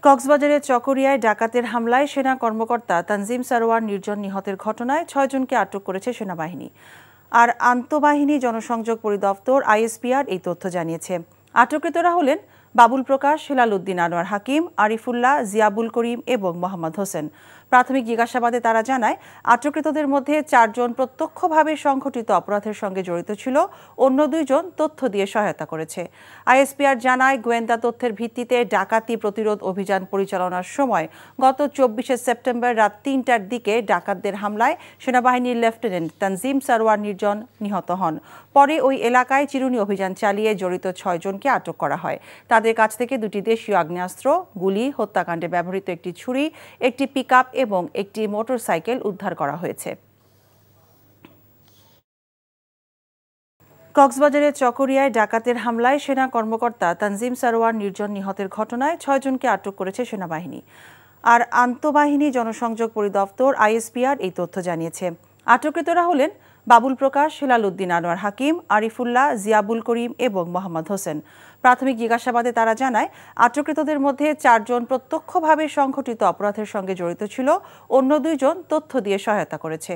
কক্সবাজারের চকরিয়ায় ডাকাতের হামলায় সেনা কর্মকর্তা তানজিম সারোয়ার নির্জন নিহতের ঘটনায় ৬ জনকে আটক করেছে সেনাবাহিনী। আর আন্তঃবাহিনী জনসংযোগ পরিদপ্তর আইএসপিআর এই তথ্য জানিয়েছে। আটককৃতরা হলেন বাবুল প্রকাশ, হেলাল উদ্দিন আনোয়ার হাকিম, আরিফুল্লাহ, জিয়াবুল করিম এবং মোহাম্মদ হোসেন। প্রাথমিক জিজ্ঞাসাবাদে তারা জানায়, আটককৃতদের মধ্যে ৪ জন প্রত্যক্ষভাবে সংঘটিত অপরাধের সঙ্গে জড়িত ছিল, অন্য ২ জন তথ্য দিয়ে সহায়তা করেছে। আইএসপিআর জানায়, গোয়েন্দা তথ্যের ভিত্তিতে ডাকাতি প্রতিরোধ অভিযান পরিচালনার সময় গত ২৪শে সেপ্টেম্বর রাত ৩টার দিকে ডাকাতদের হামলায় সেনাবাহিনীর লেফটেন্যান্ট তানজিম সারোয়ার নির্জন নিহত হন। পরে ওই এলাকায় চিরুনি অভিযান চালিয়ে জড়িত ৬ জনকে আটক করা হয়। তাদের কাছ থেকে ২টি দেশীয় আগ্নেয়াস্ত্র, গুলি, হত্যাকাণ্ডে ব্যবহৃত একটি ছুরি, একটি পিকআপ এবং একটি মোটরসাইকেল উদ্ধার করা হয়েছে। কক্সবাজারের চকরিয়ায় ডাকাতের হামলায় সেনা কর্মকর্তা তানজিম সারোয়ার নির্জন নিহতের ঘটনায় ৬ জনকে আটক করেছে সেনাবাহিনী। আর আন্তঃবাহিনী জনসংযোগ পরিদপ্তর আইএসপিআর এই তথ্য জানিয়েছে। আটককৃতরা হলেন বাবুল প্রকাশ, হেলাল উদ্দিন আনোয়ার হাকিম, আরিফুল্লাহ, জিয়াবুল করিম এবং মোহাম্মদ হোসেন। প্রাথমিক জিজ্ঞাসাবাদে তারা জানায়, আটককৃতদের মধ্যে ৪ জন প্রত্যক্ষভাবে সংঘটিত অপরাধের সঙ্গে জড়িত ছিল, অন্য ২ জন তথ্য দিয়ে সহায়তা করেছে।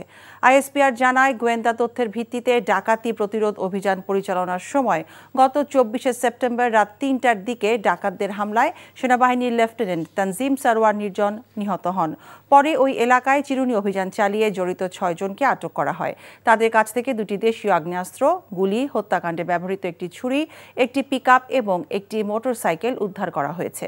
আইএসপিআর জানায়, গোয়েন্দা তথ্যের ভিত্তিতে ডাকাতি প্রতিরোধ অভিযান পরিচালনার সময় গত ২৪শে সেপ্টেম্বর রাত ৩টার দিকে ডাকাতদের হামলায় সেনাবাহিনীর লেফটেন্যান্ট তানজিম সারোয়ার নির্জন নিহত হন। পরে ওই এলাকায় চিরুনি অভিযান চালিয়ে জড়িত ৬ জনকে আটক করা হয়। তাদের কাছ থেকে ২টি দেশীয় আগ্নেয়াস্ত্র, গুলি, হত্যাকাণ্ডে ব্যবহৃত একটি ছুরি, একটি পিকআপ এবং একটি মোটরসাইকেল উদ্ধার করা হয়েছে।